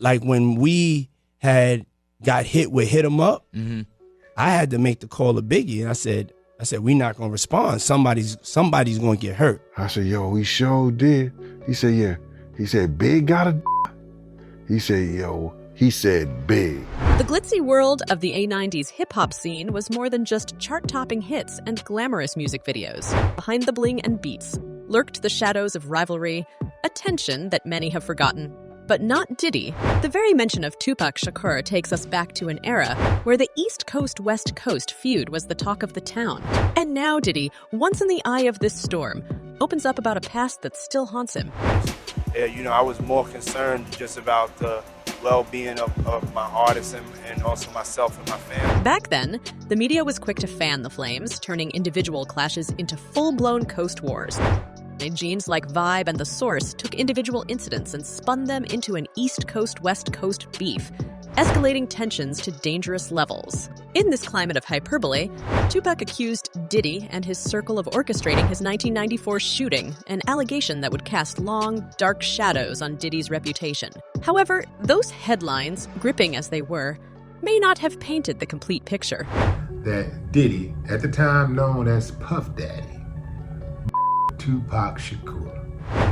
Like when we had got hit with Hit 'Em Up, I had to make the call to Biggie, and I said, we not gonna respond. Somebody's gonna get hurt. I said, yo, we sure did. He said, yeah. He said, Big got a He said, yo, he said Big. The glitzy world of the A90s hip-hop scene was more than just chart-topping hits and glamorous music videos. Behind the bling and beats lurked the shadows of rivalry, a tension that many have forgotten. But not Diddy. The very mention of Tupac Shakur takes us back to an era where the East Coast-West Coast feud was the talk of the town. And now Diddy, once in the eye of this storm, opens up about a past that still haunts him. Yeah, I was more concerned just about the well-being of my artists and also myself and my family. Back then, the media was quick to fan the flames, turning individual clashes into full-blown coast wars. Genes like Vibe and The Source took individual incidents and spun them into an East Coast-West Coast beef, escalating tensions to dangerous levels. In this climate of hyperbole, Tupac accused Diddy and his circle of orchestrating his 1994 shooting, an allegation that would cast long, dark shadows on Diddy's reputation. However, those headlines, gripping as they were, may not have painted the complete picture. That Diddy, at the time known as Puff Daddy, Tupac Shakur.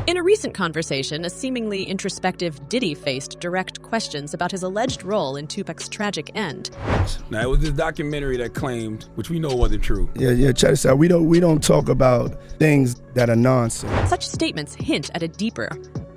In a recent conversation, a seemingly introspective Diddy faced direct questions about his alleged role in Tupac's tragic end. Now, it was this documentary that claimed, which we know wasn't true. Yeah, check this out. We don't talk about things that are nonsense. Such statements hint at a deeper,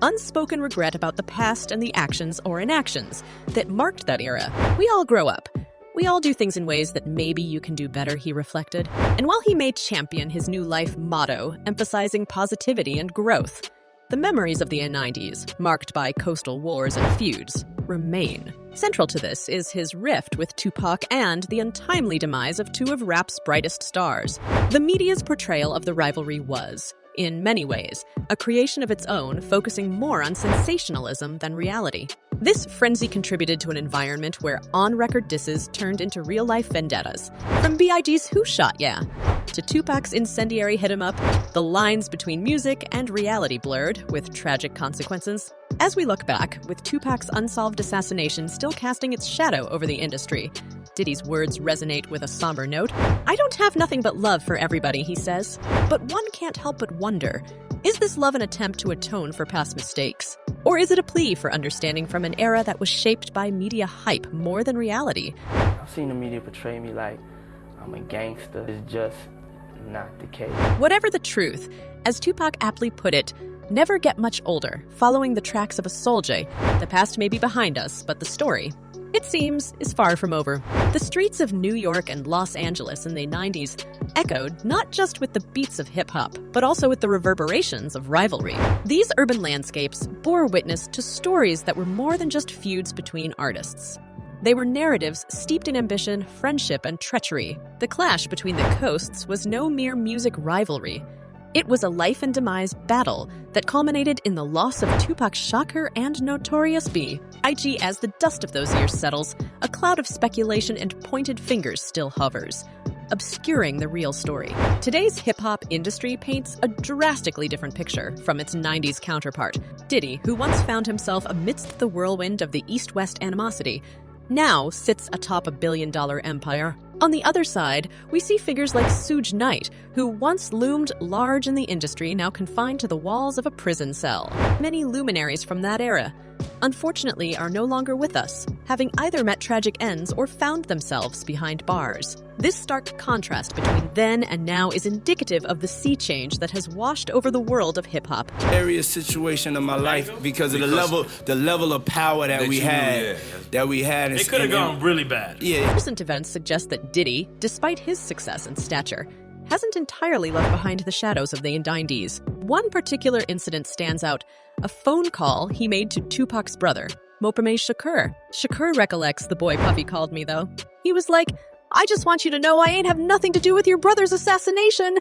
unspoken regret about the past and the actions or inactions that marked that era. We all grow up. We all do things in ways that maybe you can do better, he reflected. And while he may champion his new life motto, emphasizing positivity and growth, the memories of the 90s, marked by coastal wars and feuds, remain. Central to this is his rift with Tupac and the untimely demise of two of rap's brightest stars. The media's portrayal of the rivalry was, in many ways, a creation of its own, focusing more on sensationalism than reality. This frenzy contributed to an environment where on-record disses turned into real-life vendettas. From B.I.G.'s Who Shot Ya? To Tupac's incendiary Hit 'Em Up, the lines between music and reality blurred, with tragic consequences. As we look back, with Tupac's unsolved assassination still casting its shadow over the industry, Diddy's words resonate with a somber note. I don't have nothing but love for everybody, he says. But one can't help but wonder, is this love an attempt to atone for past mistakes? Or is it a plea for understanding from an era that was shaped by media hype more than reality? I've seen the media portray me like I'm a gangster. It's just not the case. Whatever the truth, as Tupac aptly put it, never get much older, following the tracks of a soldier. The past may be behind us, but the story, it seems, is far from over. The streets of New York and Los Angeles in the 90s echoed not just with the beats of hip-hop, but also with the reverberations of rivalry. These urban landscapes bore witness to stories that were more than just feuds between artists. They were narratives steeped in ambition, friendship, and treachery. The clash between the coasts was no mere music rivalry. It was a life and demise battle that culminated in the loss of Tupac Shakur and Notorious B.I.G. As the dust of those years settles, a cloud of speculation and pointed fingers still hovers, obscuring the real story. Today's hip-hop industry paints a drastically different picture from its 90s counterpart. Diddy, who once found himself amidst the whirlwind of the East-West animosity, now sits atop a billion-dollar empire. On the other side, we see figures like Suge Knight, who once loomed large in the industry, now confined to the walls of a prison cell. Many luminaries from that era, unfortunately, are no longer with us, having either met tragic ends or found themselves behind bars. This stark contrast between then and now is indicative of the sea change that has washed over the world of hip-hop. Serious situation in my life because of the level of power that we had. It could have gone really bad. Yeah. Recent events suggest that Diddy, despite his success and stature, hasn't entirely left behind the shadows of the 90s. One particular incident stands out, a phone call he made to Tupac's brother, Mopame Shakur. Shakur recollects the boy Puffy called me, though. He was like, I just want you to know I ain't have nothing to do with your brother's assassination.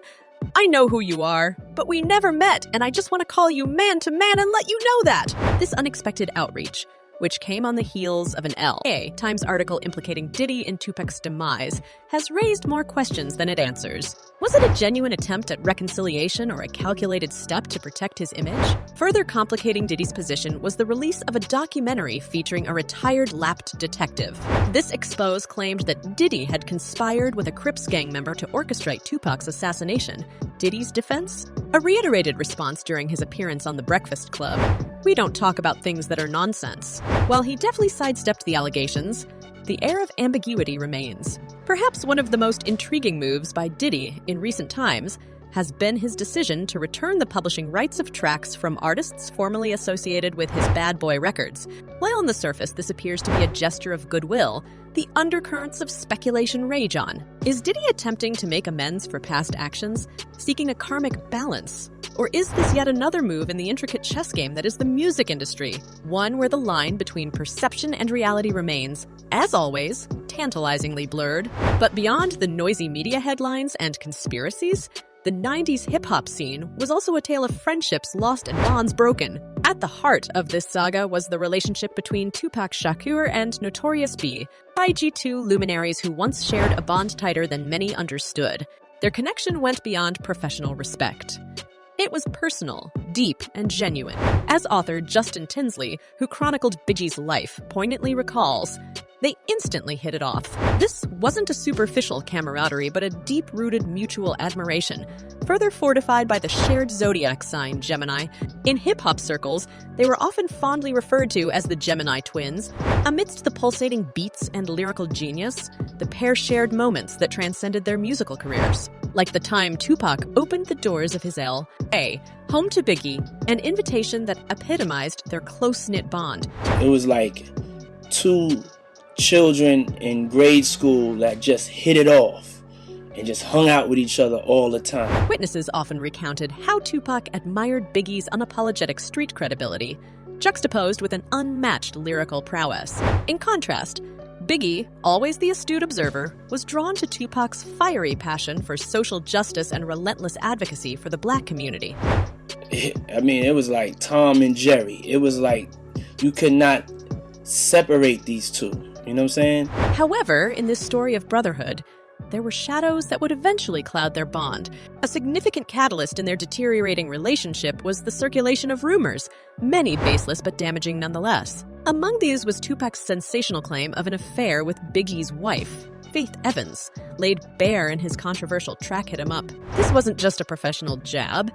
I know who you are, but we never met, and I just want to call you man to man and let you know that. This unexpected outreach, which came on the heels of an LA Times article implicating Diddy in Tupac's demise, has raised more questions than it answers. Was it a genuine attempt at reconciliation or a calculated step to protect his image? Further complicating Diddy's position was the release of a documentary featuring a retired lapped detective. This expose claimed that Diddy had conspired with a Crips gang member to orchestrate Tupac's assassination. Diddy's defense? A reiterated response during his appearance on The Breakfast Club. We don't talk about things that are nonsense. While he definitely sidestepped the allegations, the air of ambiguity remains. Perhaps one of the most intriguing moves by Diddy in recent times has been his decision to return the publishing rights of tracks from artists formerly associated with his Bad Boy records. While on the surface this appears to be a gesture of goodwill, the undercurrents of speculation rage on. Is Diddy attempting to make amends for past actions, seeking a karmic balance? Or is this yet another move in the intricate chess game that is the music industry, one where the line between perception and reality remains, as always, tantalizingly blurred? But beyond the noisy media headlines and conspiracies, the 90s hip-hop scene was also a tale of friendships lost and bonds broken. At the heart of this saga was the relationship between Tupac Shakur and Notorious B, IG2 luminaries who once shared a bond tighter than many understood. Their connection went beyond professional respect. It was personal, deep, and genuine. As author Justin Tinsley, who chronicled Biggie's life, poignantly recalls, they instantly hit it off. This wasn't a superficial camaraderie, but a deep-rooted mutual admiration, further fortified by the shared zodiac sign Gemini. In hip-hop circles, they were often fondly referred to as the Gemini twins. Amidst the pulsating beats and lyrical genius, the pair shared moments that transcended their musical careers. Like the time Tupac opened the doors of his L.A. home to Biggie, an invitation that epitomized their close-knit bond. It was like two children in grade school that just hit it off and just hung out with each other all the time. Witnesses often recounted how Tupac admired Biggie's unapologetic street credibility, juxtaposed with an unmatched lyrical prowess. In contrast, Biggie, always the astute observer, was drawn to Tupac's fiery passion for social justice and relentless advocacy for the black community. It was like Tom and Jerry. It was like you could not separate these two. You know what I'm saying? However, in this story of brotherhood, there were shadows that would eventually cloud their bond. A significant catalyst in their deteriorating relationship was the circulation of rumors, many baseless but damaging nonetheless. Among these was Tupac's sensational claim of an affair with Biggie's wife, Faith Evans, laid bare in his controversial track Hit 'Em Up. This wasn't just a professional jab.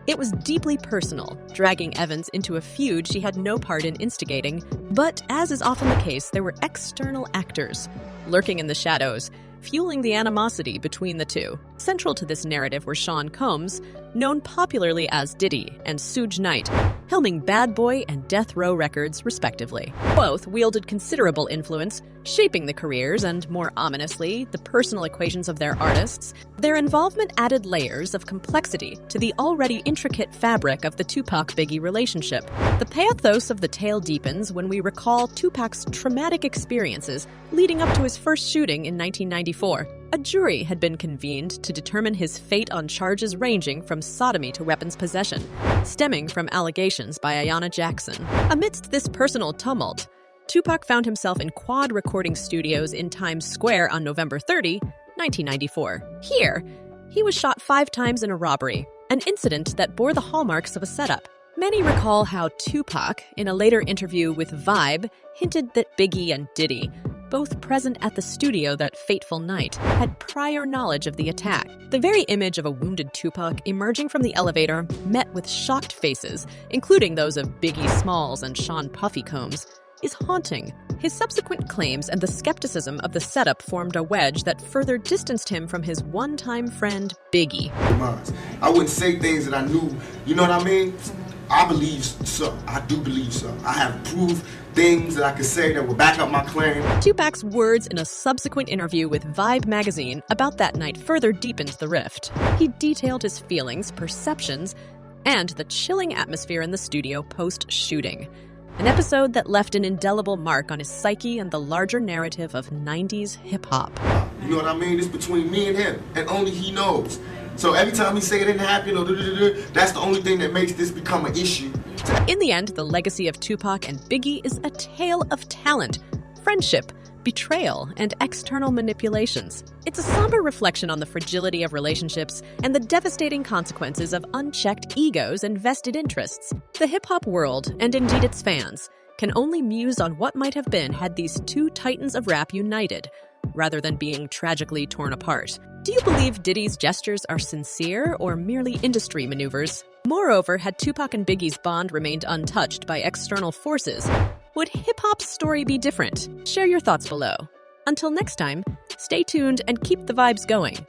It was deeply personal, dragging Evans into a feud she had no part in instigating. But as is often the case, there were external actors, lurking in the shadows, fueling the animosity between the two. Central to this narrative were Sean Combs, known popularly as Diddy, and Suge Knight, helming Bad Boy and Death Row Records, respectively. Both wielded considerable influence, shaping the careers and, more ominously, the personal equations of their artists. Their involvement added layers of complexity to the already intricate fabric of the Tupac-Biggie relationship. The pathos of the tale deepens when we recall Tupac's traumatic experiences leading up to his first shooting in 1994. A jury had been convened to determine his fate on charges ranging from sodomy to weapons possession, stemming from allegations by Ayanna Jackson. Amidst this personal tumult, Tupac found himself in Quad Recording Studios in Times Square on November 30, 1994. Here, he was shot 5 times in a robbery, an incident that bore the hallmarks of a setup. Many recall how Tupac, in a later interview with Vibe, hinted that Biggie and Diddy, both present at the studio that fateful night, had prior knowledge of the attack. The very image of a wounded Tupac emerging from the elevator met with shocked faces, including those of Biggie Smalls and Sean Puffy Combs, is haunting. His subsequent claims and the skepticism of the setup formed a wedge that further distanced him from his one-time friend, Biggie. I wouldn't say things that I knew, you know what I mean? I believe so. I do believe so. I have proof, things that I could say that will back up my claim. Tupac's words in a subsequent interview with Vibe magazine about that night further deepened the rift. He detailed his feelings, perceptions, and the chilling atmosphere in the studio post-shooting. An episode that left an indelible mark on his psyche and the larger narrative of 90s hip-hop. You know what I mean? It's between me and him, and only he knows. So every time he say it didn't happen, or that's the only thing that makes this become an issue. In the end, the legacy of Tupac and Biggie is a tale of talent, friendship, betrayal, and external manipulations. It's a somber reflection on the fragility of relationships and the devastating consequences of unchecked egos and vested interests. The hip-hop world, and indeed its fans, can only muse on what might have been had these two titans of rap united, rather than being tragically torn apart. Do you believe Diddy's gestures are sincere or merely industry maneuvers? Moreover, had Tupac and Biggie's bond remained untouched by external forces, would hip-hop's story be different? Share your thoughts below. Until next time, stay tuned and keep the vibes going.